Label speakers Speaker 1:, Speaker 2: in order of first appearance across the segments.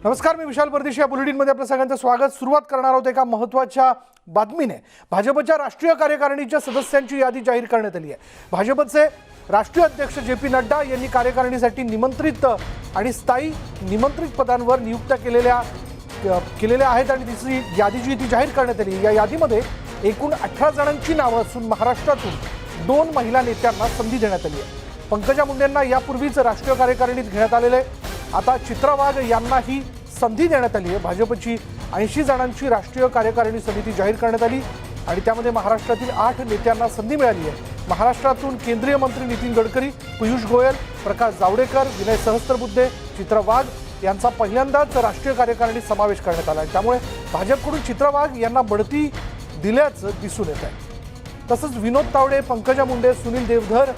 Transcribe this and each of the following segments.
Speaker 1: नमस्कार, मी विशाल परदेशी. या बुलेटिनमध्ये आपलं सगळ्यांचं स्वागत. सुरुवात करणार आहोत एका महत्त्वाच्या बातमीने. भाजपच्या राष्ट्रीय कार्यकारिणीच्या सदस्यांची यादी जाहीर करण्यात आली आहे. भाजपचे राष्ट्रीय अध्यक्ष जे.पी. नड्डा यांनी कार्यकारिणीसाठी निमंत्रित आणि स्थायी निमंत्रित पदांवर नियुक्त्या केलेल्या आहेत आणि तिची यादी जी ती जाहीर करण्यात आली. या यादीमध्ये एकूण 18 जणांची नावं असून महाराष्ट्रातून 2 महिला नेत्यांना संधी देण्यात आली आहे. पंकजा मुंडेंना यापूर्वीच राष्ट्रीय कार्यकारिणीत घेण्यात आलेले, आता चित्रा वाघ यांनाही संधी देण्यात आली आहे. भाजपची 80 जणांची राष्ट्रीय कार्यकारिणी समिती जाहीर करण्यात आली आणि त्यामध्ये महाराष्ट्रातील 8 नेत्यांना संधी मिळाली आहे. महाराष्ट्रातून केंद्रीय मंत्री नितीन गडकरी, पियुष गोयल, प्रकाश जावडेकर, विनय सहस्त्रबुद्धे, चित्रा वाघ यांचा पहिल्यांदाच राष्ट्रीय कार्यकारिणीत समावेश करण्यात आला आहे. त्यामुळे भाजपकडून चित्रा वाघ यांना बढती दिल्याचं दिसून येत आहे. तसंच विनोद तावडे, पंकजा मुंडे, सुनील देवधर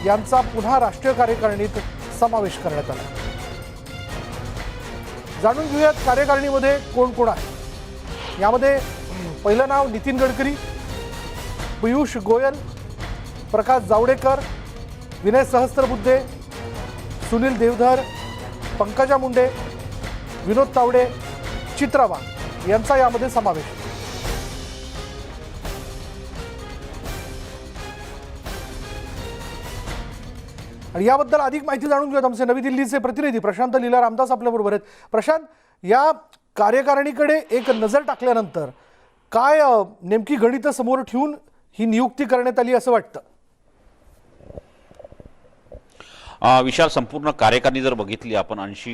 Speaker 1: यांचा पुन्हा राष्ट्रीय कार्यकारिणीत समावेश करण्यात आला. जाणून घेऊयात कार्यकारिणीमध्ये कोण कोण आहे. यामध्ये पहिलं नाव नितीन गडकरी, पियुष गोयल, प्रकाश जावडेकर, विनय सहस्त्रबुद्धे, सुनील देवधर, पंकजा मुंडे, विनोद तावडे, चित्रा वाघ यांचा यामध्ये समावेश. आणि याबद्दल अधिक माहिती जाणून घेऊयात. आमचे नवी दिल्लीचे प्रतिनिधी प्रशांत लीला रामदास आपल्याबरोबर आहेत. प्रशांत, या कार्यकारिणीकडे एक नजर टाकल्यानंतर काय नेमकी गणितं समोर ठेवून ही नियुक्ती करण्यात आली असं वाटतं?
Speaker 2: विशाल, संपूर्ण कार्यकारिणी जर बघितली आपण 80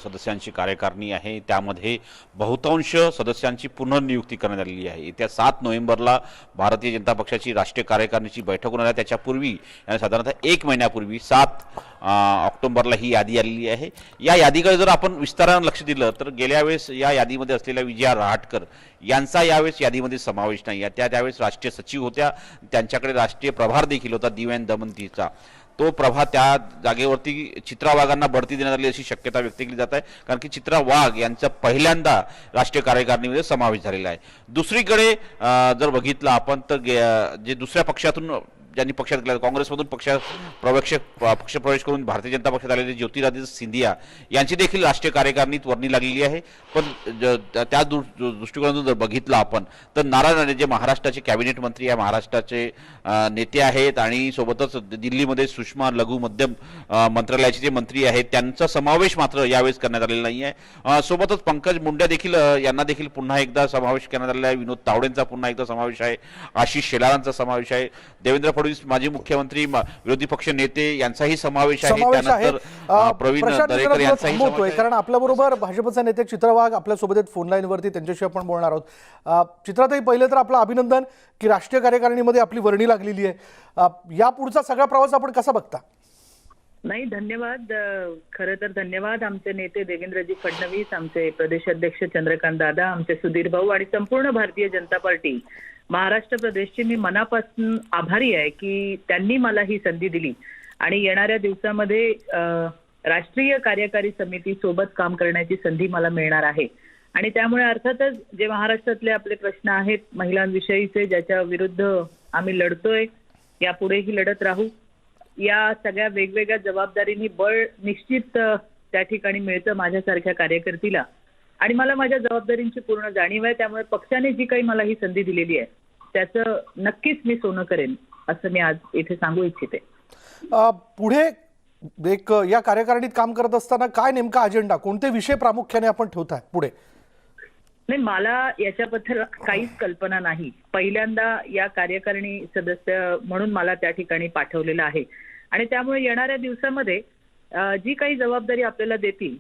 Speaker 2: सदस्यांची कार्यकारिणी आहे. त्यामध्ये बहुतांश सदस्यांची पुनर्नियुक्ती करण्यात आलेली आहे. येत्या 7 नोव्हेंबरला भारतीय जनता पक्षाची राष्ट्रीय कार्यकारिणीची बैठक होणार आहे. त्याच्यापूर्वी साधारणतः 1 महिन्यापूर्वी 7 ऑक्टोबरला ही यादी आलेली आहे. या यादीकडे जर आपण विस्तारानं लक्ष दिलं तर गेल्या वेळेस या यादीमध्ये असलेल्या विजया रहाटकर यांचा यावेळेस यादीमध्ये समावेश नाही आहे. त्यावेळेस राष्ट्रीय सचिव होत्या, त्यांच्याकडे राष्ट्रीय प्रभार देखील होता दिव्यांग दमनतीचा. तो प्रभा त्या जागेवरती चित्रा वाघांना बढती देण्यात आली अशी शक्यता व्यक्त केली जात आहे, कारण की चित्रा वाघ यांचा पहिल्यांदा राष्ट्रीय कार्यकारिणीमध्ये समावेश झालेला आहे. दुसरीकडे जर बघितलं आपण तर जे दुसऱ्या पक्षातून ज्यांनी पक्षात गेला, काँग्रेसमधून पक्षप्रवेश करून भारतीय जनता पक्षात आलेले ज्योतिरादित्य सिंधिया यांची देखील राष्ट्रीय कार्यकारिणीत वर्णी लागलेली आहे. पण त्या दृष्टिकोनातून जर बघितलं आपण तर नारायण राणे जे महाराष्ट्राचे कॅबिनेट मंत्री आहे, महाराष्ट्राचे नेते आहेत आणि सोबतच दिल्लीमध्ये सूक्ष्म लघु मध्यम मंत्रालयाचे जे मंत्री आहेत त्यांचा समावेश मात्र यावेळेस करण्यात आलेला नाही आहे. सोबतच पंकज मुंडे देखील यांना देखील पुन्हा एकदा समावेश करण्यात आलेला आहे. विनोद तावडेंचा पुन्हा एकदा समावेश आहे. आशिष शेलारांचा समावेश आहे. देवेंद्र फडणवीस माजी मुख्यमंत्री, विरोधी पक्ष नेते यांचाही समावेश आहे. त्यानंतर प्रवीण दरेकर यांचाही समावेश आहे.
Speaker 1: कारण आपल्याबरोबर भाजपचे नेते चित्रा वाघ आपल्या सोबत आहेत फोन लाईनवरती, त्यांच्याशी आपण बोलणार आहोत. चित्राताई, पहिले तर आपलं अभिनंदन की राष्ट्रीय कार्यकारिणीमध्ये आपली वर्णी लागलेली आहे. या पुढचा सगळा प्रवास आपण कसा बघता?
Speaker 3: नाही, धन्यवाद. खरं तर धन्यवाद आमचे नेते देवेंद्रजी फडणवीस, आमचे प्रदेश अध्यक्ष चंद्रकांत दादा, आमचे सुधीर भाऊ आणि संपूर्ण भारतीय जनता पार्टी महाराष्ट्र प्रदेशची मी मनापासून आभारी आहे की त्यांनी मला ही संधी दिली आणि येणाऱ्या दिवसामध्ये राष्ट्रीय कार्यकारी समिती सोबत काम करण्याची संधी मला मिळणार आहे. आणि त्यामुळे अर्थातच जे महाराष्ट्रातले आपले प्रश्न आहेत महिलांविषयीचे, ज्याच्या विरुद्ध आम्ही लढतोय, यापुढेही लढत राहू, या सगळ्या वेगवेगळ्या जबाबदारींनी बळ निश्चित त्या ठिकाणी मिळतं माझ्यासारख्या कार्यकर्तीला. आणि मला माझ्या जबाबदारींची पूर्ण जाणीव आहे. त्यामुळे पक्षाने जी काही मला ही संधी दिलेली आहे त्याचं नक्कीच मी सोनं करेन असं मी आज इथे सांगू इच्छिते.
Speaker 1: पुढे या कार्यकारिणीत काम करत असताना काय नेमका अजेंडा, कोणते विषय प्रामुख्याने आपण ठेवताय पुढे?
Speaker 3: नाही, मला याच्याबद्दल काहीच कल्पना नाही. पहिल्यांदा या कार्यकारिणी सदस्य म्हणून मला त्या ठिकाणी पाठवलेलं आहे आणि त्यामुळे येणाऱ्या दिवसामध्ये जी काही जबाबदारी आपल्याला देतील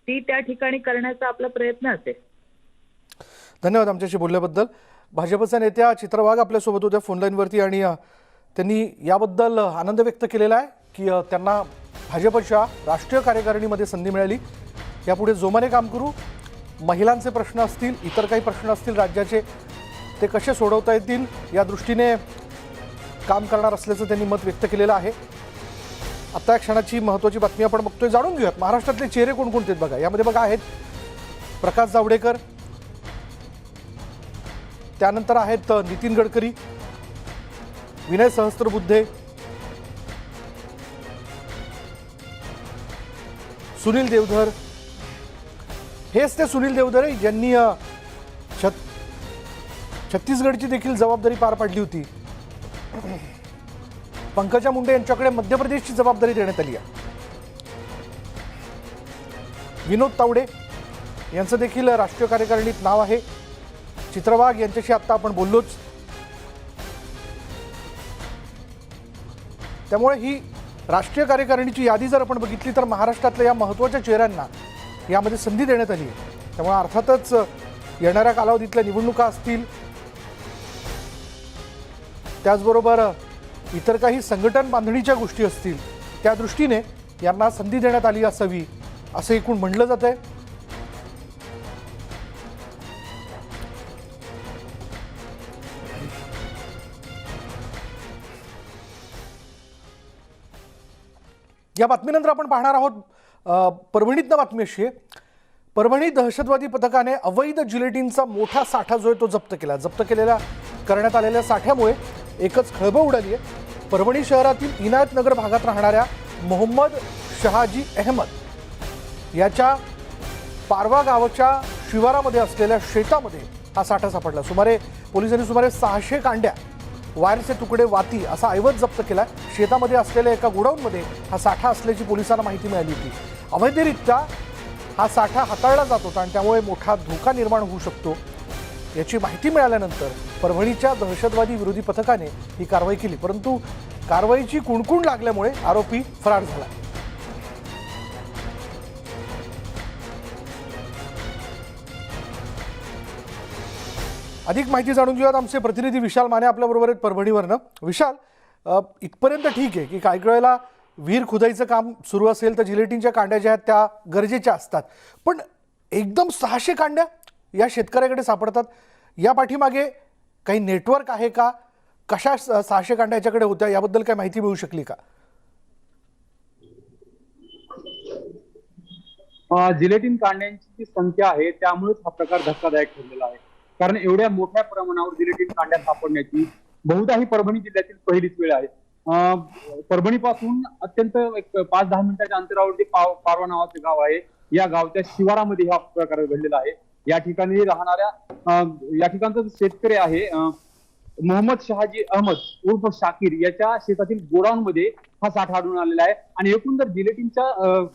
Speaker 3: ती त्या ठिकाणी करण्याचा आपला प्रयत्न असेल.
Speaker 1: धन्यवाद आमच्याशी बोलल्याबद्दल. भाजपच्या नेत्या चित्रा वाघ आपल्यासोबत होत्या फोन लाईनवरती आणि त्यांनी याबद्दल आनंद व्यक्त केलेला आहे की त्यांना भाजपच्या राष्ट्रीय कार्यकारिणीमध्ये संधी मिळाली. यापुढे जोमाने काम करू. महिलांचे प्रश्न असतील, इतर काही प्रश्न असतील राज्याचे, ते कसे सोडवता येतील या दृष्टीने काम करणार असल्याचं त्यांनी मत व्यक्त केलेलं आहे. आता या क्षणाची महत्त्वाची बातमी आपण बघतोय. जाणून घेऊयात महाराष्ट्रातले चेहरे कोणकोणते आहेत. बघा, यामध्ये बघा आहेत प्रकाश जावडेकर, त्यानंतर आहेत नितीन गडकरी, विनय सहस्त्रबुद्धे, सुनील देवधर, हेच ते सुनील देवधरे यांनी छत्तीसगडची देखील जबाबदारी पार पाडली होती. पंकजा मुंडे यांच्याकडे मध्य प्रदेशची जबाबदारी देण्यात आली आहे. विनोद तावडे यांचं देखील राष्ट्रीय कार्यकारिणीत नाव आहे. चित्रवाघ यांच्याशी आत्ता आपण बोललोच. त्यामुळे ही राष्ट्रीय कार्यकारिणीची यादी जर आपण बघितली तर महाराष्ट्रातल्या या महत्त्वाच्या चेहऱ्यांना यामध्ये संधी देण्यात आली आहे. त्यामुळे अर्थातच येणाऱ्या कालावधीतल्या निवडणुका असतील, त्याचबरोबर इतर काही संघटन बांधणीच्या गोष्टी असतील, त्या दृष्टीने यांना संधी देण्यात आली असावी असं एकूण म्हणलं जात आहे. या बातमीनंतर आपण पाहणार आहोत परभणीतनं बातमी अशी आहे. परभणी दहशतवादी पथकाने अवैध जिलेटिनचा मोठा साठा जो आहे तो जप्त केला. जप्त करण्यात आलेल्या साठ्यामुळे एकच खळबळ उडाली आहे. परभणी शहरातील इनायतनगर भागात राहणाऱ्या मोहम्मद शहाजी अहमद याच्या पारवा गावाच्या शिवारामध्ये असलेल्या शेतामध्ये हा साठा सापडला. पोलिसांनी सुमारे 600 कांड्या, वायरचे तुकडे, वाती असा ऐवज जप्त केला. शेतामध्ये असलेल्या एका गोडाऊनमध्ये हा साठा असल्याची पोलिसांना माहिती मिळाली होती. अवैधरित्या हा साठा हाताळला जात होता आणि त्यामुळे मोठा धोका निर्माण होऊ शकतो याची माहिती मिळाल्यानंतर परभणीच्या दहशतवादी विरोधी पथकाने ही कारवाई केली. परंतु कारवाईची कुणकुण लागल्यामुळे आरोपी फरार झाला. अधिक माहिती जाणून घेऊयात. आमचे प्रतिनिधी विशाल माने आपल्याबरोबर आहेत परभणीवरनं. विशाल, इथपर्यंत ठीक आहे की काही वेळेला विहीर खुदाईचं काम सुरू असेल तर जिलेटिनच्या कांड्या ज्या आहेत त्या गरजेच्या असतात, पण एकदम 600 कांड्या या शेतकऱ्याकडे सापडतात. या पाठीमागे काही नेटवर्क आहे का? कशा 600 कांड्या याच्याकडे होत्या याबद्दल काय माहिती मिळू शकली का?
Speaker 4: जिलेटिन कांड्यांची जी संख्या आहे त्यामुळेच हा प्रकार धक्कादायक ठरलेला आहे. कारण एवढ्या मोठ्या प्रमाणावर जिलेटिन कांड्या सापडण्याची बहुधा ही परभणी जिल्ह्यातील पहिलीच वेळ आहे. परभणीपासून अत्यंत 5-10 मिनिटाच्या अंतरावर जे पारवा नावाचे गाव आहे, या गावच्या शिवारामध्ये हा प्रकार घडलेला आहे. या ठिकाणी या ठिकाणचा जो शेतकरी आहे मोहम्मद शहाजी अहमद उर्फ शाकीर याच्या शेतातील गोडाऊन मध्ये हा साठा आढळून आलेला आहे. आणि एकूण जर जिलेटिनच्या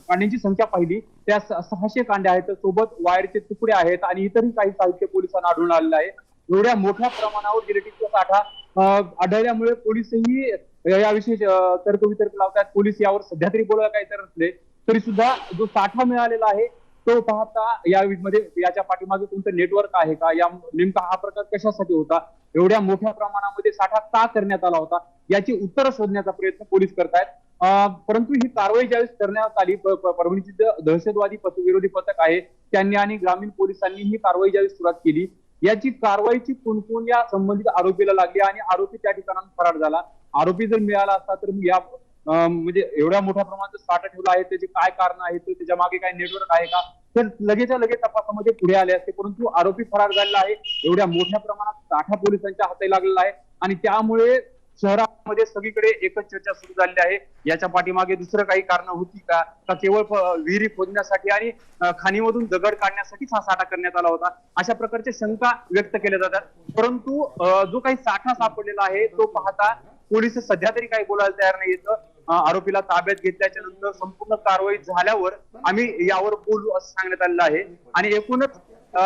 Speaker 4: कांड्यांची संख्या पाहिली त्या 600 कांड्या आहेत, सोबत वायरचे तुकडे आहेत आणि इतरही काही साहित्य पोलिसांना आढळून आलेलं आहे. एवढ्या मोठ्या प्रमाणावर जिलेटिनचा साठा आढळल्यामुळे पोलिसही याविषयी तर्कवितर्क लावतात. पोलीस यावर सध्या तरी बोलायला काही तर नसले तरी सुद्धा जो साठा मिळालेला आहे तो पाहता याच्या पाठीमागे कोणतं नेटवर्क आहे का, या नेमका हा प्रकार कशासाठी होता, एवढ्या मोठ्या प्रमाणामध्ये साठा का करण्यात आला होता याची उत्तरं शोधण्याचा प्रयत्न पोलीस करतायत. परंतु ही कारवाई ज्यावेळेस करण्यात आली, परभणीची दहशतवादी विरोधी पथक आहे त्यांनी आणि ग्रामीण पोलिसांनी ही कारवाई ज्यावेळेस सुरुवात केली, याची कारवाईची कुणकुण या संबंधित आरोपीला लागली आणि आरोपी त्या ठिकाणाहून फरार झाला. आरोपी जर मिळाला असता तर या म्हणजे एवढ्या मोठ्या प्रमाणात साठा ठेवला आहे त्याचे काय कारण आहेत, त्याच्या मागे काय नेटवर्क आहे का, तर लगेच तपासामध्ये पुढे आले असते. परंतु आरोपी फरार झालेला आहे. एवढ्या मोठ्या प्रमाणात साठा पोलिसांच्या हाती लागलेला आहे आणि त्यामुळे शहरामध्ये सगळीकडे एकच चर्चा सुरू झालेली आहे. याच्या पाठीमागे दुसरं काही कारण होती का केवळ विहिरी खोदण्यासाठी आणि खाणीमधून दगड काढण्यासाठीच हा साठा करण्यात आला होता, अशा प्रकारच्या शंका व्यक्त केल्या जातात. परंतु जो काही साठा सापडलेला आहे तो पाहता पोलीस सध्या तरी काही बोलायला तयार नाही येतं. आरोपीला ताब्यात घेतल्याच्या नंतर संपूर्ण कारवाई झाल्यावर आम्ही यावर बोलू असं सांगण्यात आलेलं आहे. आणि एकूणच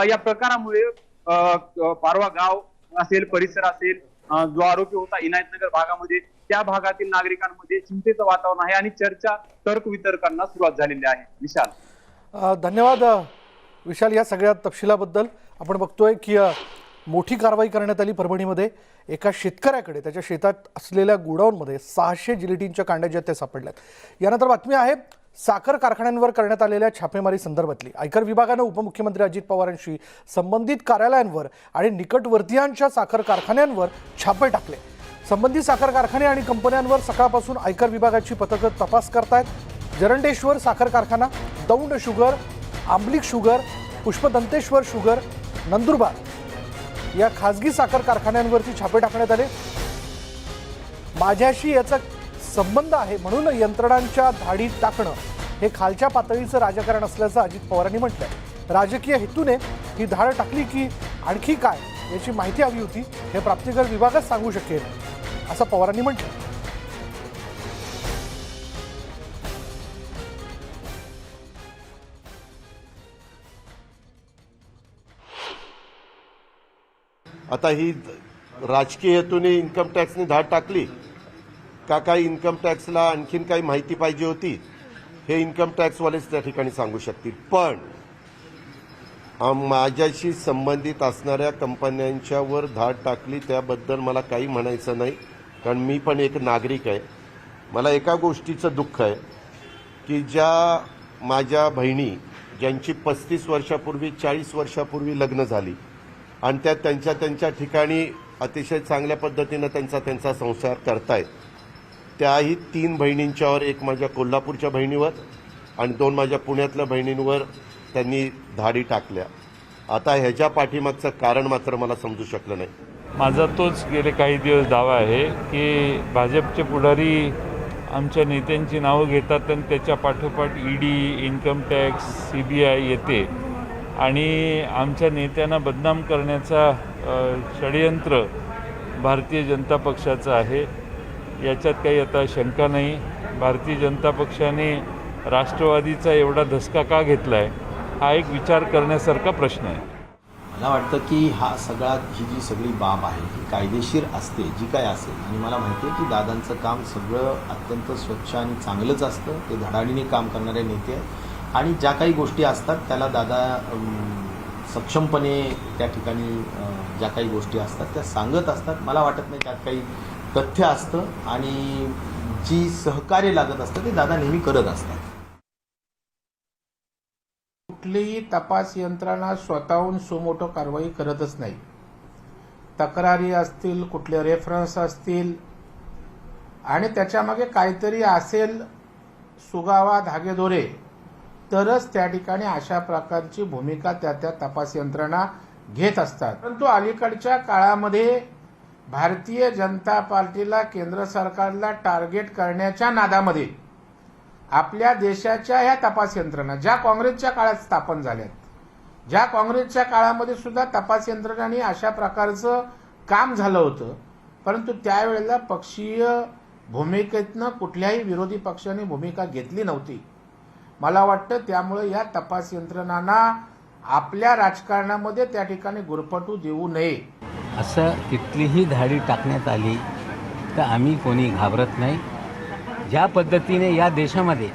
Speaker 4: या प्रकारामुळे पारवा गाव असेल, परिसर असेल, जो आरोपी होता इनायतनगर भागामध्ये, त्या भागातील नागरिकांमध्ये चिंतेचं वातावरण आहे आणि चर्चा तर्कवितर्कांना सुरुवात झालेली आहे. विशाल,
Speaker 1: धन्यवाद विशाल या सगळ्या तपशिलाबद्दल. आपण बघतोय की मोठी कारवाई करण्यात आली परभणीमध्ये. एका शेतकऱ्याकडे त्याच्या शेतात असलेल्या गोडाऊनमध्ये 600 जिलेटिनच्या कांड्या ज्या त्या सापडल्यात. यानंतर बातमी आहे साखर कारखान्यांवर करण्यात आलेल्या छापेमारी संदर्भातली. आयकर विभागानं उपमुख्यमंत्री अजित पवारांशी संबंधित कार्यालयांवर आणि निकटवर्तीयांच्या साखर कारखान्यांवर छापे टाकले. संबंधित साखर कारखाने आणि कंपन्यांवर सकाळपासून आयकर विभागाची पथकं तपास करतायत. जरंडेश्वर साखर कारखाना, Daund sugar, Ambalik sugar, Pushpadanteshwar sugar, Nandurbar या खासगी साखर कारखान्यांवरती छापे टाकण्यात आले. माझ्याशी याचा संबंध आहे म्हणून यंत्रणांच्या धाडीत टाकणं हे खालच्या पातळीचं राजकारण असल्याचं अजित पवारांनी म्हटलंय. राजकीय हेतूने ही धाड टाकली की आणखी काय याची माहिती हवी होती, हे प्राप्तिकर विभागच सांगू शकेल असं पवारांनी म्हटलं.
Speaker 5: आता ही राजकीय हेतूने इन्कम टॅक्सने धाड टाकली का काही इन्कम टॅक्सला आणखीन काही माहिती पाहिजे होती, हे इन्कम टॅक्सवालेच त्या ठिकाणी सांगू शकतील. पण माझ्याशी संबंधित असणाऱ्या कंपन्यांच्यावर धाड टाकली त्याबद्दल मला काही म्हणायचं नाही, कारण मी पण एक नागरिक आहे. मला एका गोष्टीचं दुःख आहे की ज्या माझ्या बहिणी ज्यांची 35 वर्षापूर्वी 40 वर्षापूर्वी लग्न झाली आणि त्या त्यांच्या ठिकाणी अतिशय चांगल्या पद्धतीनं त्यांचा संसार करतायत, त्याही 3 बहिणींच्यावर, एक माझ्या कोल्हापूरच्या बहिणीवर आणि 2 माझ्या पुण्यातल्या बहिणींवर त्यांनी धाडी टाकल्या. आता ह्याच्या पाठीमागचं कारण मात्र मला समजू शकलं नाही.
Speaker 6: माझा तोच गेले काही दिवस दावा आहे की भाजपचे पुढारी आमच्या नेत्यांची नावं घेतात आणि त्याच्या पाठोपाठ ईडी, इन्कम टॅक्स, CBI येते आणि आमच्या नेत्यांना बदनाम करण्याचा षडयंत्र भारतीय जनता पक्षाचं आहे. याच्यात काही आता शंका नाही. भारतीय जनता पक्षाने राष्ट्रवादीचा एवढा धसका का घेतला आहे, हा एक विचार करण्यासारखा प्रश्न आहे.
Speaker 7: मला वाटतं की हा सगळा ही जी सगळी बाब आहे ही कायदेशीर असते, जी काय असेल. आणि मला माहिती आहे की दादांचं काम सगळं अत्यंत स्वच्छ आणि चांगलंच असतं. ते धडाडीने काम करणारे नेते आहेत आणि ज्या काही गोष्टी असतात त्याला दादा सक्षमपणे त्या ठिकाणी ज्या काही गोष्टी असतात त्या सांगत असतात. मला वाटत नाही त्यात काही तथ्य असतं आणि जी सहकार्य लागत असतं ते दादा नेहमी करत असतात.
Speaker 8: कुठलीही तपास यंत्रणा स्वतःहून सुमोटो कारवाई करतच नाही. तक्रारी असतील, कुठले रेफरन्स असतील आणि त्याच्यामागे काहीतरी असेल, सुगावा धागेदोरे, तरच त्या ठिकाणी अशा प्रकारची भूमिका त्या तपास यंत्रणा घेत असतात. परंतु अलीकडच्या काळामध्ये भारतीय जनता पार्टीला केंद्र सरकारला टार्गेट करण्याच्या नादामध्ये आपल्या देशाच्या ह्या तपास यंत्रणा ज्या काँग्रेसच्या काळात स्थापन झाल्यात, ज्या काँग्रेसच्या काळामध्ये सुद्धा तपास यंत्रणांनी अशा प्रकारचं काम झालं होतं, परंतु त्यावेळेला पक्षीय भूमिकेतनं कुठल्याही विरोधी पक्षाने भूमिका घेतली नव्हती. मला वाटतं त्यामुळे या तपास यंत्रणांना आपल्या राजकारणामध्ये त्या ठिकाणी गुरफटू देऊ नये.
Speaker 9: असं कितीही धाडी टाकण्यात आली तर आम्ही कोणी घाबरत नाही. ज्या पद्धतीने या देशामध्ये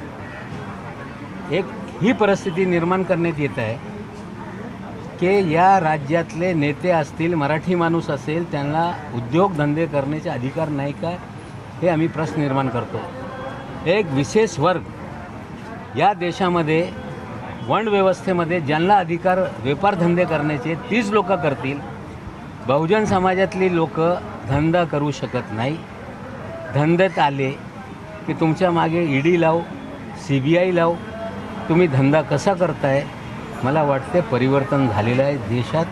Speaker 9: एक ही परिस्थिती निर्माण करण्यात येत आहे की या राज्यातले नेते असतील, मराठी माणूस असेल, त्यांना उद्योगधंदे करण्याचे अधिकार नाही का, हे आम्ही प्रश्न निर्माण करतो. एक विशेष वर्ग या देशामध्ये वंड व्यवस्थेमध्ये ज्यांना अधिकार व्यापारधंदे करण्याचे तीच लोक करतील. बहुजन समाजातली लोक धंदा करू शकत नाही. धंद्यात आले की तुमच्या मागे ईडी लाव, CBI लाव, तुम्ही धंदा कसा करताय. मला वाटते परिवर्तन झालेलं आहे देशात.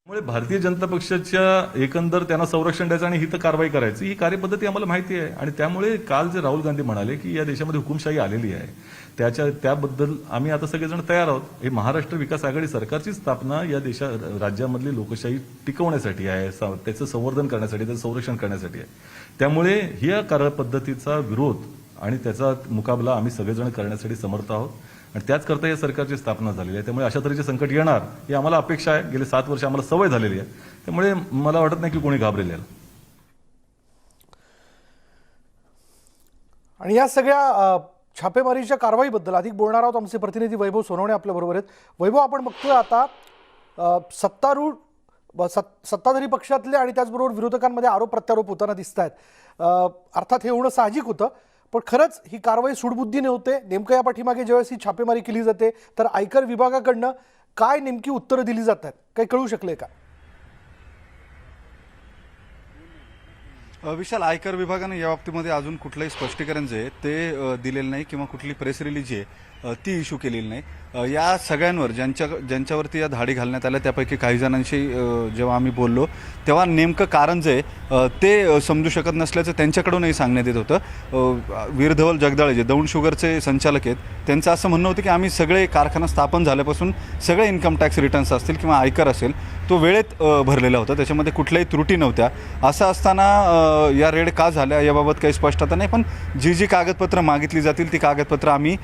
Speaker 10: त्यामुळे भारतीय जनता पक्षाच्या एकंदर त्यांना संरक्षण द्यायचं आणि हित कारवाई करायची ही कार्यपद्धती आम्हाला माहिती आहे. आणि त्यामुळे काल जे राहुल गांधी म्हणाले की या देशामध्ये हुकुमशाही आलेली आहे, त्याबद्दल आम्ही आता सगळेजण तयार आहोत. हे महाराष्ट्र विकास आघाडी सरकारची स्थापना या राज्यामधली लोकशाही टिकवण्यासाठी आहे, त्याचं संवर्धन करण्यासाठी, त्याचं संरक्षण करण्यासाठी आहे. त्यामुळे या कार्यपद्धतीचा विरोध आणि त्याचा मुकाबला आम्ही सगळेजण करण्यासाठी समर्थ आहोत आणि त्याचकरता या सरकारची स्थापना झालेली आहे. त्यामुळे अशा तऱ्हेचे संकट येणार ही आम्हाला अपेक्षा आहे. गेले 7 वर्ष आम्हाला सवय झालेली आहे. त्यामुळे मला वाटत नाही की कोणी घाबरेल याला.
Speaker 1: आणि या सगळ्या छापेमारीच्या कारवाईबद्दल अधिक बोलणार आहोत. आमचे प्रतिनिधी वैभव सोनवणे आपल्याबरोबर आहेत. वैभव, आपण बघतोय आता सत्ताधारी पक्षातले आणि त्याचबरोबर विरोधकांमध्ये आरोप प्रत्यारोप होताना दिसत आहेत. अर्थात हे होणं साहजिक होतं, पण खरंच ही कारवाई सूडबुद्धीने होते. नेमकं या पाठीमागे ज्यावेळेस ही छापेमारी केली जाते तर आयकर विभागाकडनं काय नेमकी उत्तरं दिली जातात, काही कळू शकले का?
Speaker 11: विशाल, आयकर विभागाने या बाबतीमध्ये अजून कुठलंही स्पष्टीकरण जे आहे ते दिलेलं नाही किंवा कुठली प्रेस रिलीज आहे ती इश्यू केलेली नाही. या सगळ्यांवर ज्यांच्यावरती या धाडी घालण्यात आल्या त्यापैकी काही जणांशी जेव्हा आम्ही बोललो तेव्हा नेमकं कारण जे ते समजू शकत नसल्याचं त्यांच्याकडूनही सांगण्यात येत होतं. वीरधवल जगदाळे जे दौंड शुगरचे संचालक आहेत त्यांचं असं म्हणणं होतं की आम्ही सगळे कारखाना स्थापन झाल्यापासून सगळे इन्कम टॅक्स रिटर्न्स असतील किंवा आयकर असेल तो वेळेत भरलेला होता, त्याच्यामध्ये कुठल्याही त्रुटी नव्हत्या. असं असताना या रेड का झाल्या याबाबत काही स्पष्टता नाही, पण जी कागदपत्रं मागितली जातील ती कागदपत्रं आम्ही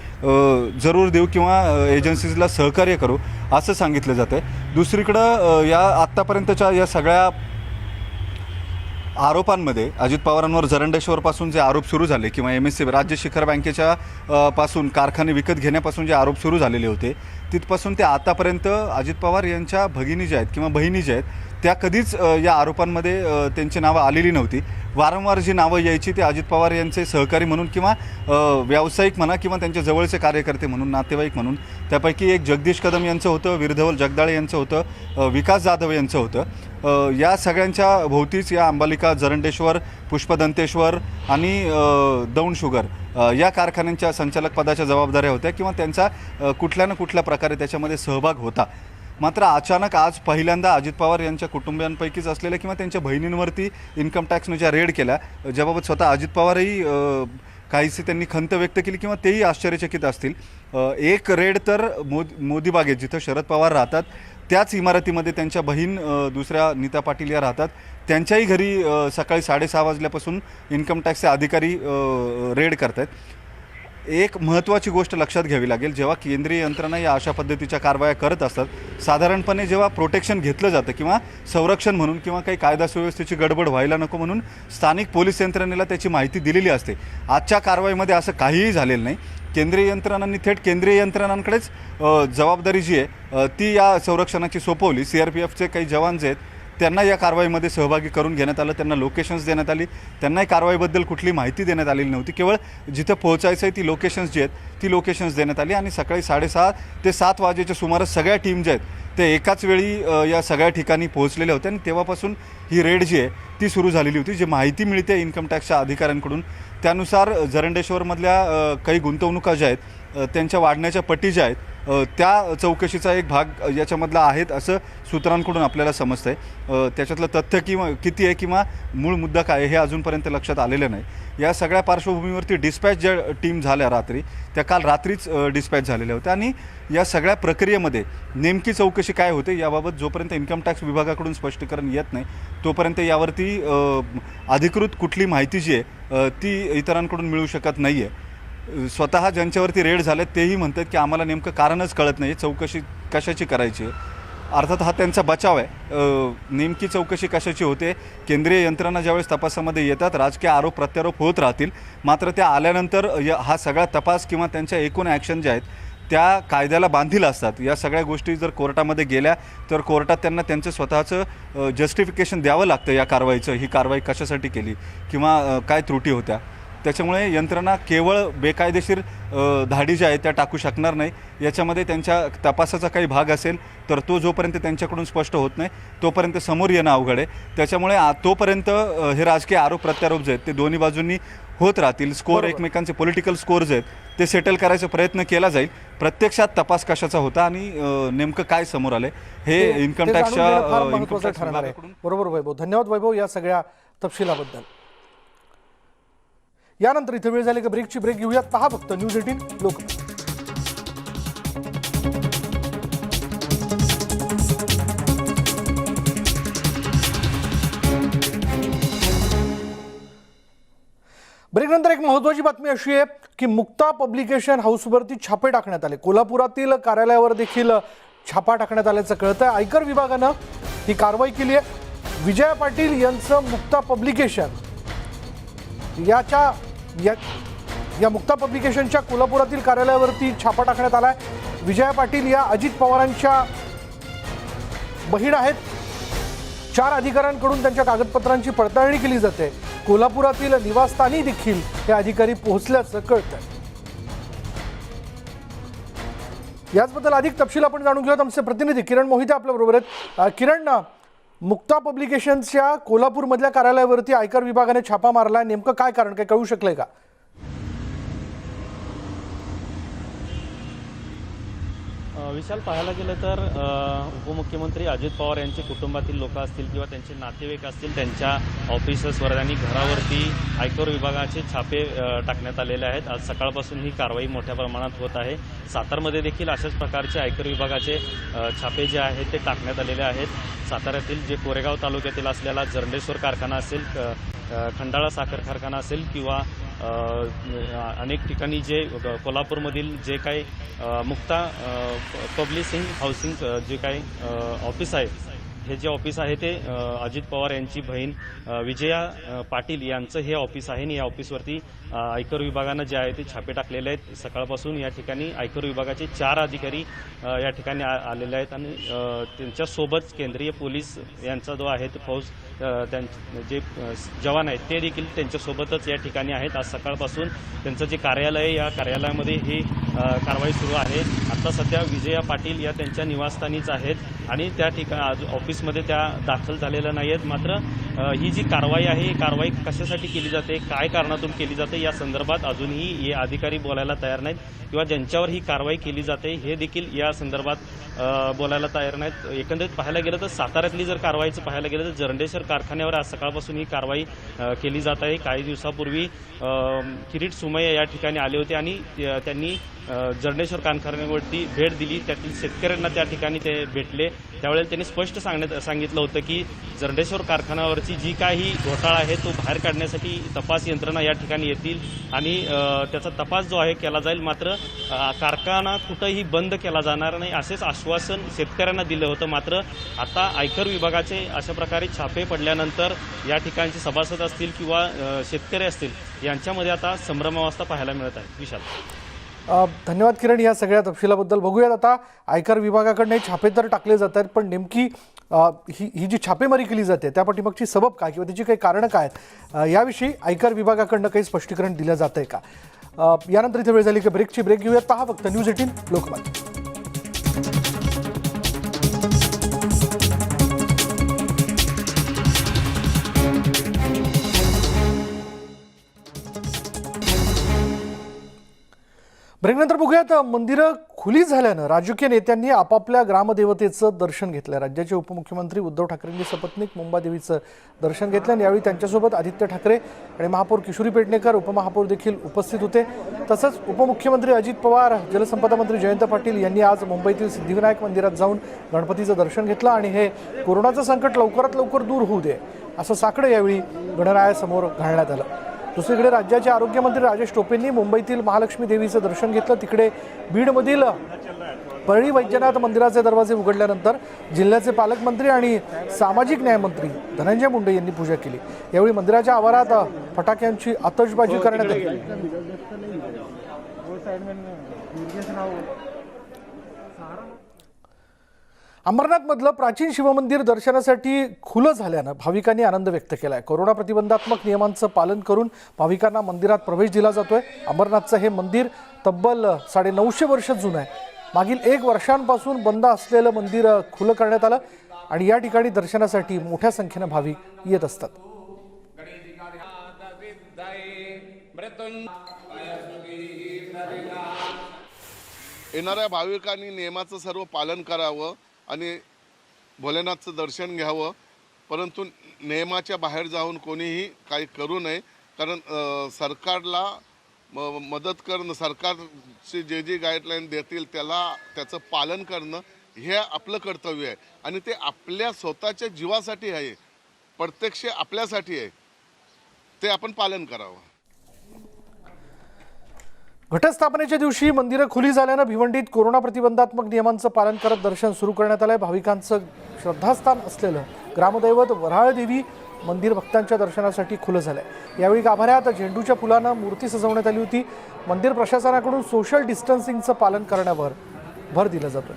Speaker 11: जरूर देऊ किंवा एजन्सीजला सहकार्य करू असं सांगितलं जातं आहे. दुसरीकडं या आत्तापर्यंतच्या या सगळ्या आरोपांमध्ये अजित पवारांवर जरंडेश्वरपासून जे आरोप सुरू झाले किंवा MSCB राज्य शिखर बँकेच्या पासून कारखाने विकत घेण्यापासून जे आरोप सुरू झालेले होते तिथपासून ते आतापर्यंत अजित पवार यांच्या भगिनी ज्या आहेत किंवा बहिणी ज्या आहेत त्या कधीच या आरोपांमध्ये त्यांची नावं आलेली नव्हती. वारंवार जी नावं यायची ते अजित पवार यांचे सहकारी म्हणून किंवा व्यावसायिक म्हणा किंवा त्यांच्या जवळचे कार्यकर्ते म्हणून, नातेवाईक म्हणून. त्यापैकी एक जगदीश कदम यांचं होतं, वीरधवल जगदाळे यांचं होतं, विकास जाधव यांचं होतं. या सगळ्यांच्या भोवतीच या अंबालिका, जरंडेश्वर, पुष्पदंतेश्वर आणि दौंड शुगर या कारखान्यांच्या संचालक पदाच्या जबाबदाऱ्या होत्या किंवा त्यांचा कुठल्या ना कुठल्या प्रकारे त्याच्यामध्ये सहभाग होता. मात्र अचानक आज पहिल्यांदा अजित पवार यांच्या कुटुंबियांपैकीच असलेल्या किंवा त्यांच्या बहिणींवरती इन्कम टॅक्सनं ज्या रेड केल्या ज्याबाबत स्वतः अजित पवारही काहीसे त्यांनी खंत व्यक्त केली किंवा तेही आश्चर्यचकित असतील. एक रेड तर मोदी बागेत जिथं शरद पवार राहतात त्याच इमारतीमध्ये त्यांच्या बहीण दुसऱ्या नीता पाटील या राहतात, त्यांच्याही घरी सकाळी 6:30 वाजल्यापासून इन्कम टॅक्सचे अधिकारी रेड करत आहेत. एक महत्त्वाची गोष्ट लक्षात घ्यावी लागेल, जेव्हा केंद्रीय यंत्रणा या अशा पद्धतीच्या कारवाया करत असतात साधारणपणे जेव्हा प्रोटेक्शन घेतलं जातं किंवा संरक्षण म्हणून किंवा काही कायदा सुव्यवस्थेची गडबड व्हायला नको म्हणून स्थानिक पोलीस यंत्रणेला त्याची माहिती दिलेली असते. आजच्या कारवाईमध्ये असं काहीही झालेलं नाही. केंद्रीय यंत्रणांनी थेट केंद्रीय यंत्रणांकडेच जबाबदारी जी आहे ती या संरक्षणाची सोपवली. CRPFचे काही जवान जे आहेत त्यांना या कारवाईमध्ये सहभागी करून घेण्यात आलं, त्यांना लोकेशन्स देण्यात आली, त्यांनाही कारवाईबद्दल कुठली माहिती देण्यात आलेली नव्हती. केवळ जिथं पोहोचायचं आहे ती लोकेशन्स जी आहेत ती लोकेशन्स देण्यात आली आणि सकाळी 6:30 ते 7 वाजेच्या सुमारास सगळ्या टीम ज्या आहेत ते एकाच वेळी या सगळ्या ठिकाणी पोहोचलेल्या होत्या आणि तेव्हापासून ही रेड जी आहे ती सुरू झालेली होती. जी माहिती मिळते इन्कम टॅक्सच्या अधिकाऱ्यांकडून त्यानुसार जरंडेश्वरमधल्या काही गुंतवणुका ज्या आहेत त्यांच्या वाढण्याच्या पटी ज्या आहेत त्या चौकशीचा एक भाग याच्यामधला आहेत असं सूत्रांकडून आपल्याला समजतं आहे. त्याच्यातलं तथ्य किती आहे किंवा मूळ मुद्दा काय आहे हे अजूनपर्यंत लक्षात आलेलं नाही. या सगळ्या पार्श्वभूमीवरती डिस्पॅच ज्या टीम झाल्या रात्री त्या काल रात्रीच डिस्पॅच झालेल्या होत्या आणि या सगळ्या प्रक्रियेमध्ये नेमकी चौकशी काय होते याबाबत जोपर्यंत इन्कम टॅक्स विभागाकडून स्पष्टीकरण येत नाही तोपर्यंत यावरती अधिकृत कुठली माहिती जी आहे ती इतरांकडून मिळू शकत नाही आहे. स्वतः ज्यांच्यावरती रेड झाले तेही म्हणतात की आम्हाला नेमकं कारणच कळत नाही, चौकशी कशाची करायची. अर्थात हा त्यांचा बचाव आहे. नेमकी चौकशी कशाची होते, केंद्रीय यंत्रणा ज्यावेळेस तपासामध्ये येतात राजकीय आरोप प्रत्यारोप होत राहतील, मात्र त्या आल्यानंतर हा सगळा तपास किंवा त्यांच्या एकूण ॲक्शन ज्या आहेत त्या कायद्याला बांधील असतात. या सगळ्या गोष्टी जर कोर्टामध्ये गेल्या तर कोर्टात त्यांना त्यांचं स्वतःचं जस्टिफिकेशन द्यावं लागतं या कारवाईचं, ही कारवाई कशासाठी केली किंवा काय त्रुटी होत्या. त्याच्यामुळे यंत्रणा केवळ बेकायदेशीर धाडी ज्या आहेत त्या टाकू शकणार नाही. याच्यामध्ये त्यांच्या तपासाचा काही भाग असेल तर तो जोपर्यंत त्यांच्याकडून स्पष्ट होत नाही तोपर्यंत समोर येणं अवघड आहे. त्याच्यामुळे तोपर्यंत हे राजकीय आरोप प्रत्यारोप जे आहेत ते दोन्ही बाजूंनी होत राहतील. स्कोअर एकमेकांचे पॉलिटिकल स्कोअर्स आहेत ते सेटल करायचा प्रयत्न केला जाईल. प्रत्यक्षात तपास कशाचा होता आणि नेमकं काय समोर आलंय हे इन्कम टॅक्सच्या
Speaker 1: ठरणार आहे. बरोबर वैभव, धन्यवाद वैभव या सगळ्या तपशिलाबद्दल. यानंतर इथे वेळ झाली का ब्रेकची. ब्रेक घेऊयात. पहा फक्त न्यूज 18 लोकमत. ब्रेकनंतर एक महत्त्वाची बातमी अशी आहे की मुक्ता पब्लिकेशन हाऊसवरती छापे टाकण्यात आले. कोल्हापुरातील कार्यालयावर देखील छापा टाकण्यात आल्याचं कळतंय. आयकर विभागानं ही कारवाई केली आहे. विजया पाटील यांचं मुक्ता पब्लिकेशन या मुक्ता पब्लिकेशनच्या कोल्हापुरातील कार्यालयावरती छापा टाकण्यात आलाय. विजया पाटील या अजित पवारांच्या बहीण आहेत. 4 अधिकाऱ्यांकडून त्यांच्या कागदपत्रांची पडताळणी केली जाते. कोल्हापुरातील निवासस्थानी देखील हे अधिकारी पोहोचल्याचं कळतंय. याचबद्दल अधिक तपशील आपण जाणून घेऊयात. आमचे प्रतिनिधी किरण मोहिते आपल्या बरोबर आहेत. किरण, मुक्ता पब्लिकेशनच्या कोल्हापूरमधल्या कार्यालयावरती आयकर विभागाने छापा मारला, नेमकं काय कारण काय कळू शकलंय का?
Speaker 12: विशाल पाहायला गेलं तर उपमुख्यमंत्री अजित पवार यांचे कुटुंबातील लोक असतील किंवा त्यांचे नातेवाईक असतील, त्यांच्या ऑफिसेसवर आणि घरावरती आयकर विभागाचे छापे टाकण्यात आलेले आहेत. आज सकाळपासून ही कारवाई मोठ्या प्रमाणात होत आहे. सातारमध्ये देखील अशाच प्रकारचे आयकर विभागाचे छापे जे आहेत ते टाकण्यात आलेले आहेत. साताऱ्यातील जे कोरेगाव तालुक्यातील असलेला जरंडेश्वर कारखाना असेल, खंडाळा साखर कारखाना असेल किंवा अनेक ठिकाणी जे कोल्हापूरमधील जे काही मुक्ता पब्लिशिंग हाऊसिंग जे काही ऑफिस आहे, हे जे ऑफिस आहे ते अजित पवार यांची बहीण विजया पाटील यांचं हे ऑफिस आहे आणि या ऑफिसवरती आयकर विभागानं जे आहे ते छापे टाकलेले आहेत. सकाळपासून या ठिकाणी आयकर विभागाचे 4 अधिकारी या ठिकाणी आलेले आहेत आणि त्यांच्यासोबत केंद्रीय पोलीस यांचा जो आहे फौज जे जवान आहेत ते देखील त्यांच्यासोबतच या ठिकाणी आहेत. आज सकाळपासून त्यांचं जे कार्यालय आहे, या कार्यालयामध्ये ही कारवाई सुरू आहे. आता सध्या विजया पाटील या त्यांच्या निवासस्थानीच आहेत आणि त्या ठिकाणी ऑफिसमध्ये त्या दाखल झालेल्या नाही आहेत. मात्र ही जी कारवाई आहे, ही कारवाई कशासाठी केली जाते, काय कारणातून केली जाते, या संदर्भात अजूनही हे अधिकारी बोलायला तयार नाहीत किंवा ज्यांच्यावर ही कारवाई केली जाते हे देखील या संदर्भात बोलायला तयार नाहीत. एकंदरीत पाहायला गेलं तर साताऱ्यातली जर कारवाईचं पाहायला गेलं तर जरंडेश्वर कारखान्यावर आज सकाळपासून ही कारवाई केली जात आहे. काही दिवसापूर्वी किरीट सुमय्या या ठिकाणी आले होते आणि त्यांनी जरंडेश्वर कारखान्यावरती भेट दिली. त्यातील शेतकऱ्यांना त्या ठिकाणी ते भेटले. त्यावेळेला त्यांनी स्पष्ट सांगितलं होतं की जरंडेश्वर कारखान्यावरची जी काही घोटाळा आहे तो बाहेर काढण्यासाठी तपास यंत्रणा या ठिकाणी येतील आणि त्याचा तपास जो आहे केला जाईल. मात्र कारखाना कुठंही बंद केला जाणार नाही असेच आश्वासन शेतकऱ्यांना दिलं होतं. मात्र आता आयकर विभागाचे अशा प्रकारे छापे पडल्यानंतर या ठिकाणचे सभासद असतील किंवा शेतकरी असतील यांच्यामध्ये आता संभ्रमावस्था पाहायला मिळत आहे. विशाल,
Speaker 1: धन्यवाद किरण या सगळ्या तपशिलाबद्दल. बघूयात आता आयकर विभागाकडनं छापे तर टाकले जात आहेत, पण नेमकी ही जी छापेमारी केली जाते त्या पाठीमागची सबब काय किंवा त्याची काही कारणं काय आहेत याविषयी आयकर विभागाकडनं काही स्पष्टीकरण दिलं जात आहे का? यानंतर इथे वेळ झाली की ब्रेक घेऊयात. पहा फक्त न्यूज 18 लोकमत. ब्रेकनंतर बघूयात, मंदिरं खुली झाल्यानं राजकीय नेत्यांनी आपापल्या ग्रामदेवतेचं दर्शन घेतलं. राज्याचे उपमुख्यमंत्री उद्धव ठाकरेंनी सपत्नीक मुंबादेवीचं दर्शन घेतलं आणि यावेळी त्यांच्यासोबत आदित्य ठाकरे आणि महापौर किशोरी पेडणेकर, उपमहापौर देखील उपस्थित होते. तसंच उपमुख्यमंत्री अजित पवार, जलसंपदा मंत्री जयंत पाटील यांनी आज मुंबईतील सिद्धिविनायक मंदिरात जाऊन गणपतीचं दर्शन घेतलं आणि हे कोरोनाचं संकट लवकरात लवकर दूर होऊ दे असं साकडं यावेळी गणरायासमोर घालण्यात आलं. दुसरीकडे राज्याचे आरोग्यमंत्री राजेश टोपेंनी मुंबईतील महालक्ष्मी देवीचं दर्शन घेतलं. तिकडे बीडमधील परळी वैद्यनाथ मंदिराचे दरवाजे उघडल्यानंतर जिल्ह्याचे पालकमंत्री आणि सामाजिक न्यायमंत्री धनंजय मुंडे यांनी पूजा केली. यावेळी मंदिराच्या आवारात फटाक्यांची आतषबाजी करण्यात आली. अंबरनाथमधलं प्राचीन शिवमंदिर दर्शनासाठी खुलं झाल्यानं भाविकांनी आनंद व्यक्त केला आहे. कोरोना प्रतिबंधात्मक नियमांचं पालन करून भाविकांना मंदिरात प्रवेश दिला जातोय. अंबरनाथचं हे मंदिर तब्बल 950 वर्ष जुनं आहे. मागील 1 वर्षांपासून बंद असलेलं मंदिर खुलं करण्यात आलं आणि या ठिकाणी दर्शनासाठी मोठ्या संख्येनं भाविक येत असतात.
Speaker 5: येणाऱ्या भाविकांनी नियमाचं सर्व पालन करावं आणि भोलेनाथचं दर्शन घ्यावं, परंतु नियमाच्या बाहेर जाऊन कोणीही काही करू नये. कारण सरकारला मदत करणं, सरकारचे जे गाईडलाईन देतील त्याचं पालन करणं हे आपलं कर्तव्य आहे आणि ते आपल्या स्वतःच्या जीवासाठी आहे, प्रत्यक्ष आपल्यासाठी आहे. ते आपण पालन करावं.
Speaker 1: घटस्थापनेच्या दिवशी मंदिरं खुली झाल्यानं भिवंडीत कोरोना प्रतिबंधात्मक नियमांचं पालन करत दर्शन सुरू करण्यात आलंय. भाविकांचं श्रद्धास्थान असलेलं ग्रामदैवत वऱ्हाळ देवी मंदिर भक्तांच्या दर्शनासाठी खुलं झालंय. यावेळी गाभाऱ्यात झेंडूच्या फुलानं मूर्ती सजवण्यात आली होती. मंदिर प्रशासनाकडून सोशल डिस्टन्सिंगचं पालन करण्यावर भर दिला जातो.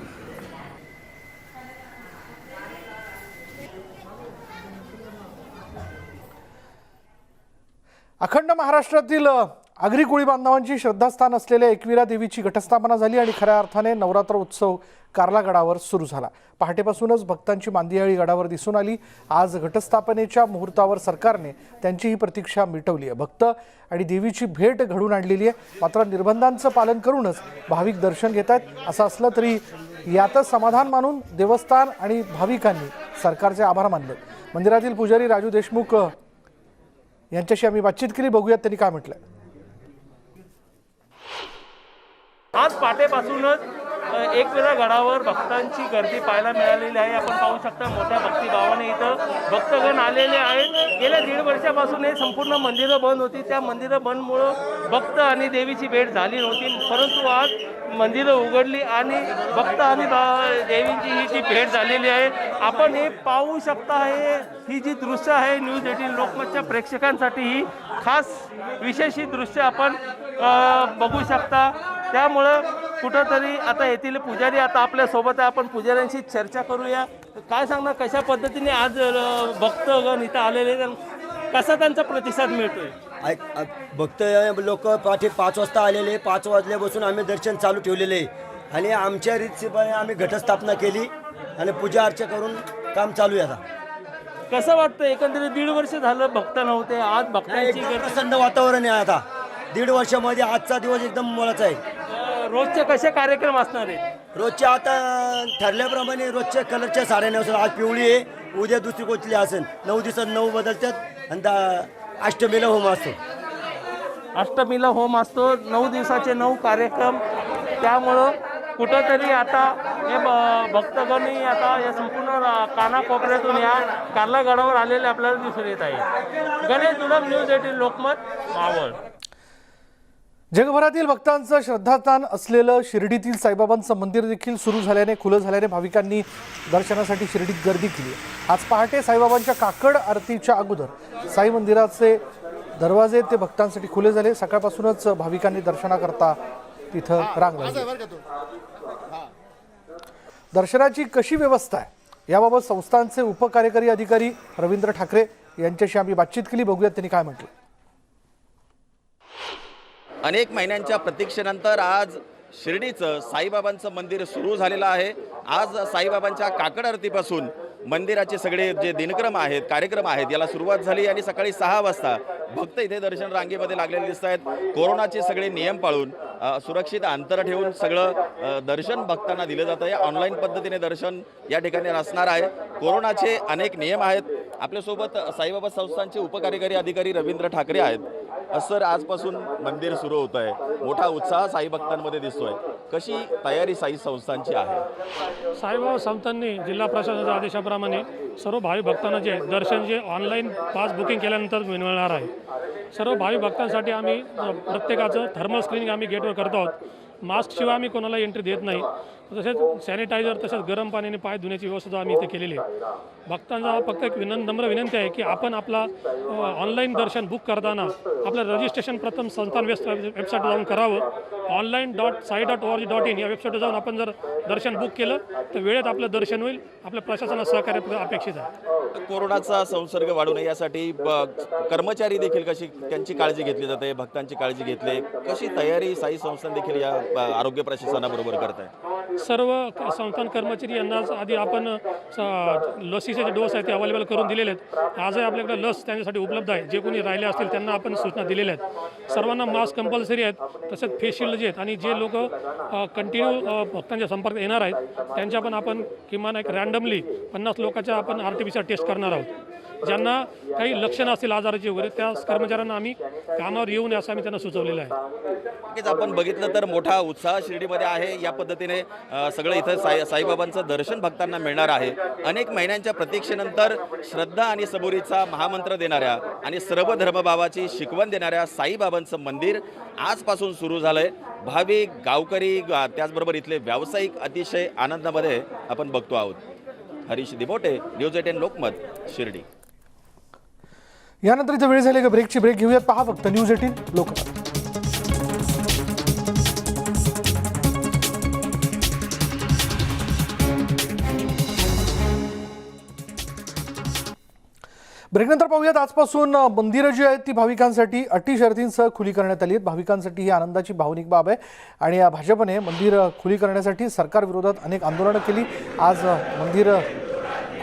Speaker 1: अखंड महाराष्ट्रातील आगरी कोळी बांधवांची श्रद्धास्थान असलेल्या एकविरा देवीची घटस्थापना झाली आणि खऱ्या अर्थाने नवरात्र उत्सव कार्ला गडावर सुरू झाला. पहाटेपासूनच भक्तांची मांदियाळी गडावर दिसून आली. आज घटस्थापनेच्या मुहूर्तावर सरकारने त्यांची ही प्रतीक्षा मिटवली आहे. भक्त आणि देवीची भेट घडून आणलेली आहे. मात्र निर्बंधांचं पालन करूनच भाविक दर्शन घेत आहेत. असं असलं तरी यातच समाधान मानून देवस्थान आणि भाविकांनी सरकारचे आभार मानले. मंदिरातील पुजारी राजू देशमुख यांच्याशी आम्ही बातचीत केली. बघूयात त्यांनी काय म्हटलंय.
Speaker 12: आज पहाटेपासूनच एकविरा गडावर भक्तांची गर्दी पाहायला मिळालेली आहे. आपण पाहू शकता मोठ्या भक्तिभावाने इथं भक्तगण आलेले आहेत. गेल्या 1.5 वर्षापासून हे संपूर्ण मंदिरं बंद होती. त्या मंदिरं बंदमुळं भक्त आणि देवीची भेट झाली नव्हती. परंतु आज मंदिरं उघडली आणि भक्त आणि देवींची ही जी भेट झालेली आहे. आपण हे पाहू शकता. ही जी दृश्य आहे न्यूज 18 लोकमतच्या प्रेक्षकांसाठी ही खास विशेष ही दृश्य आपण बघू शकता. त्यामुळं कुठंतरी आता येथील पुजारी आता आपल्या सोबत आहे. आपण पुजाऱ्यांशी चर्चा करूया. काय सांगणार कशा पद्धतीने आज भक्तगण इथं आलेले, कसा त्यांचा प्रतिसाद मिळतोय?
Speaker 13: भक्त लोक पहाटे 5 वाजता आलेले. 5 वाजल्यापासून आम्ही दर्शन चालू ठेवलेले आणि आमच्या रीतप्रमाणे आम्ही घटस्थापना केली आणि पूजा अर्चा करून काम चालू आहे. आता
Speaker 12: कसं वाटतं एकंदरीत 1.5 वर्ष झालं भक्त नव्हते, आज भक्तांची
Speaker 13: प्रसन्न वातावरण आहे. आता 1.5 वर्षामध्ये आजचा दिवस एकदम मोलाचा आहे.
Speaker 12: रोजचे कसे कार्यक्रम असणार आहेत?
Speaker 13: रोजच्या आता ठरल्याप्रमाणे रोजच्या कलरच्या साड्या नेसतात. आज पिवळी आहे, उद्या दुसरी कोणती असेल. 9 दिवसात 9 बदलतात आणि अष्टमीला होम असतो.
Speaker 12: अष्टमीला होम असतो. 9 दिवसाचे 9 कार्यक्रम. त्यामुळं कुठंतरी आता हे भक्तगणही आता या संपूर्ण कानाकोपऱ्यातून या कार्ला गडावर आलेले आपल्याला दिसून येत आहे. गणेश दुडम, न्यूज 18 लोकमत, मावळ.
Speaker 1: जगभरातील भक्तांचं श्रद्धास्थान असलेलं शिर्डीतील साईबाबांचं मंदिर देखील सुरू झाल्याने, खुलं झाल्याने भाविकांनी दर्शनासाठी शिर्डीत गर्दी केली. आज पहाटे साईबाबांच्या काकड आरतीच्या अगोदर साई मंदिराचे दरवाजे ते भक्तांसाठी खुले झाले. सकाळपासूनच भाविकांनी दर्शनाकरता तिथं रांग लावली. दर्शनाची कशी व्यवस्था आहे याबाबत संस्थांचे उपकार्यकारी अधिकारी रवींद्र ठाकरे यांच्याशी आम्ही बातचीत केली. बघूयात त्यांनी काय म्हटलं.
Speaker 14: अनेक महिन्यांच्या प्रतीक्षेनंतर आज शिर्डीचं साईबाबांचं मंदिर सुरू झालेलं आहे. आज साईबाबांच्या काकड आरतीपासून मंदिराचे सगळे जे दिनक्रम आहेत, कार्यक्रम आहेत, याला सुरुवात झाली आणि सकाळी 6 वाजता भक्त इथे दर्शन रांगेमध्ये लागलेले दिसत आहेत. कोरोनाचे सगळे नियम पाळून सुरक्षित अंतर ठेवून सगळं दर्शन भक्तांना दिलं जातं आहे. ऑनलाईन पद्धतीने दर्शन या ठिकाणी असणार आहे. कोरोनाचे अनेक नियम आहेत. आपल्यासोबत साईबाबा संस्थांचे उपकार्यकारी अधिकारी रवींद्र ठाकरे आहेत. सर, आजपासून मंदिर सुरू होत आहे. मोठा उत्साह साई भक्तांमध्ये दिसतोय. कशी तयारी साई संस्थांची आहे?
Speaker 15: साईबाबा संस्थांनी जिल्हा प्रशासनाच्या आदेशाप्रमाणे सर्व भाविक भक्तांना जे दर्शन जे ऑनलाईन पास बुकिंग केल्यानंतर मिळणार आहे. सर्व भाविक भक्तांसाठी आम्ही प्रत्येकाचं थर्मल स्क्रीनिंग आम्ही गेटवर करतो आहोत. मास्कशिवाय आम्ही कोणाला एंट्री देत नाही. तसेच सॅनिटायझर तसेच गरम पाण्याने पाय धुण्याची व्यवस्था आम्ही इथे केलेली आहे. भक्तांचा फक्त एक नम्र विनंती आहे की आपण आपला ऑनलाईन दर्शन बुक करताना आपलं रजिस्ट्रेशन प्रथम संस्थान वेबसाईटवर जाऊन करावं. online.sai.org.in या वेबसाईटवर जाऊन आपण जर दर्शन बुक केलं तर वेळेत आपलं दर्शन होईल. आपल्या प्रशासनाला सहकार्य अपेक्षित आहे.
Speaker 14: कोरोनाचा संसर्ग वाढू नये यासाठी कर्मचारी देखील कशी त्यांची काळजी घेतली जाते, भक्तांची काळजी घेतली, कशी तयारी साई संस्थान देखील या आरोग्य प्रशासनाबरोबर करत आहे?
Speaker 15: सर्व संस्थान कर्मचारी यांना आधी आपण लसीचे जे डोस आहेत ते अवेलेबल करून दिलेले आहेत. आजही आपल्याकडे लस त्यांच्यासाठी उपलब्ध आहे. जे कोणी राहिले असतील त्यांना आपण सूचना दिलेल्या आहेत. सर्वांना मास्क कंपल्सरी आहेत. तसेच फेस शिल्ड जे आहेत आणि जे लोक कंटिन्यू भक्तांच्या संपर्कात येणार आहेत त्यांच्या पण आपण किमान एक रँडमली 50 लोकांच्या आपण RT-PCR टेस्ट करणार आहोत. ज्यांना काही लक्षणं असतील आजाराची वगैरे त्या कर्मचाऱ्यांना आम्ही कामावर येऊ नये असं आम्ही त्यांना सुचवलेलं आहे.
Speaker 14: नक्कीच आपण बघितलं तर मोठा उत्साह शिर्डीमध्ये आहे. या पद्धतीने सगळं इथं साईबाबांचं दर्शन भक्तांना मिळणार आहे. अनेक महिन्यांच्या प्रतीक्षेनंतर श्रद्धा आणि सबुरीचा महामंत्र देणाऱ्या आणि सर्व धर्मभावाची शिकवण देणाऱ्या साईबाबांचं मंदिर आजपासून सुरू झालंय. भाविक, गावकरी, त्याचबरोबर इथले व्यावसायिक अतिशय आनंदामध्ये आपण बघतो आहोत. हरीश दिबोटे, न्यूज 18 लोकमत, शिर्डी.
Speaker 1: यानंतर इथे वेळ झाली का ब्रेकची. ब्रेक घेऊयात. पहा फक्त न्यूज 18 लोकमत. ब्रेकनंतर पाहूयात, आजपासून मंदिरं जी आहेत ती भाविकांसाठी अटी शर्तींसह खुली करण्यात आली आहेत. भाविकांसाठी ही आनंदाची भावनिक बाब आहे आणि या भाजपने मंदिर खुली करण्यासाठी सरकार विरोधात अनेक आंदोलनं केली. आज मंदिर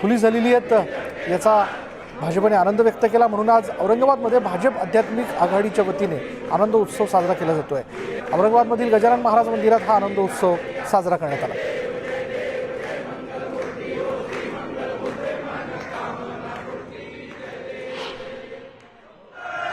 Speaker 1: खुली झालेली आहेत याचा भाजपने आनंद व्यक्त केला. म्हणून आज औरंगाबादमध्ये भाजप आध्यात्मिक आघाडीच्या वतीने आनंद उत्सव साजरा केला जातोय. औरंगाबादमधील गजानन महाराज मंदिरात हा आनंद उत्सव साजरा करण्यात आला.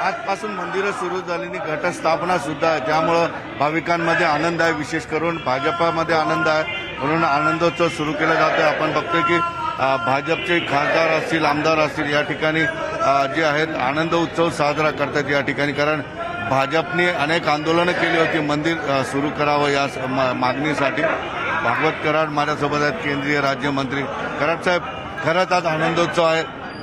Speaker 5: आजपासून मंदिरं सुरू झालेली, घटस्थापना सुद्धा आहे, त्यामुळं भाविकांमध्ये आनंद आहे. विशेष करून भाजपामध्ये आनंद आहे, म्हणून आनंदोत्सव सुरू केला जातोय. आपण बघतोय की भाजपचे खासदार असतील, आमदार असतील, या ठिकाणी जे आहेत आनंद उत्सव साजरा करतात या ठिकाणी. कारण भाजपने अनेक आंदोलनं केली होती मंदिर सुरू करावं या मागणीसाठी. भागवत कराड माझ्यासोबत आहेत, केंद्रीय राज्यमंत्री. कराड साहेब, खरंच आज आनंदोत्सव आहे,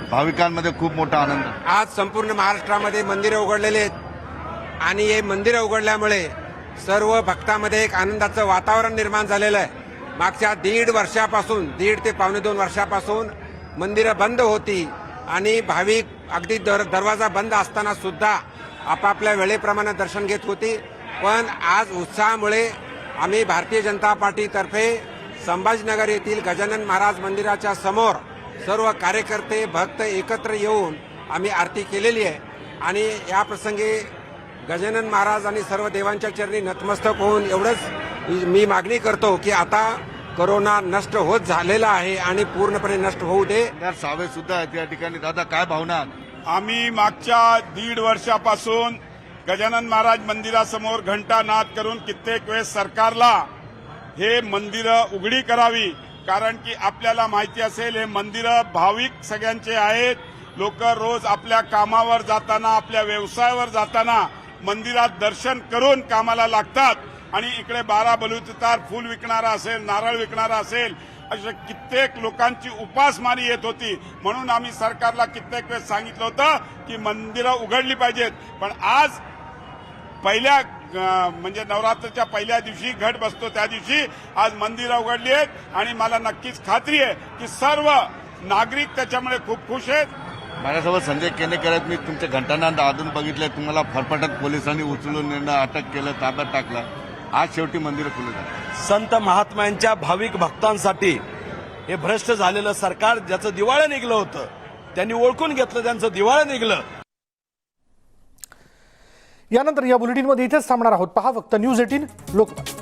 Speaker 5: भाविकांमध्ये खूप मोठा आनंद.
Speaker 16: आज संपूर्ण महाराष्ट्रामध्ये मंदिरं उघडलेली आहेत आणि हे मंदिरं उघडल्यामुळे सर्व भक्तांमध्ये एक आनंदाचं वातावरण निर्माण झालेलं आहे. मागच्या 1.5 वर्षापासून, 1.5 ते 2.5 वर्षापासून मंदिरं बंद होती आणि भाविक अगदी दरवाजा बंद असताना सुद्धा आपापल्या वेळेप्रमाणे दर्शन घेत होती. पण आज उत्साहामुळे आम्ही भारतीय जनता पार्टीतर्फे संभाजीनगर येथील गजानन महाराज मंदिराच्या समोर सर्व कार्यकर्ते भक्त एकत्र येऊन आम्ही आरती केलेली आहे आणि या प्रसंगी गजानन महाराज आणि सर्व देवांच्या चरणी नतमस्तक होऊन एवढंच मी मागणी करतो की आता कोरोना नष्ट होत झालेला आहे आणि पूर्णपणे नष्ट होऊ दे.
Speaker 5: सावे सुद्धा आहेत या ठिकाणी. दादा, काय भावना?
Speaker 17: आम्ही मागच्या 1.5 वर्षापासून गजानन महाराज मंदिरासमोर घंटानाद करून कित्येक वेळेस सरकारला हे मंदिरं उघडी करावी, कारण की आपल्याला माहिती असेल हे मंदिरं भाविक सगळ्यांचे आहेत. लोक रोज आपल्या कामावर जाताना, आपल्या व्यवसायावर जाताना मंदिरात दर्शन करून कामाला लागतात आणि इकडे 12 बलुतेदार फूल विकणारा असेल, नारळ विकणारा असेल, अशा कित्येक लोकांची उपासमारी येत होती. म्हणून आम्ही सरकारला कित्येक वेळेस सांगितलं होतं की मंदिरं उघडली पाहिजेत. पण आज पहिल्या म्हणजे नवरात्राच्या पहिल्या दिवशी घट बसतो त्या दिवशी आज मंदिरं उघडली आहेत आणि मला नक्कीच खात्री आहे की सर्व नागरिक त्याच्यामुळे खूप खुश आहेत.
Speaker 5: माझ्यासोबत संजय केनेकर आहेत. मी तुमचे घंटानाद अजून बघितले, तुम्हाला फरफटत पोलिसांनी उचलून अटक केलं, ताब्यात टाकलं. आज शेवटी मंदिरं खुली झाली.
Speaker 18: संत महात्म्यांच्या भाविक भक्तांसाठी हे भ्रष्ट झालेलं सरकार, ज्याचं दिवाळं निघलं होतं, त्यांनी ओळखून घेतलं, त्यांचं दिवाळं निघलं.
Speaker 1: यानंतर या बुलेटिनमध्ये इथेच थांबणार आहोत. पहा फक्त न्यूज 18 लोकमत.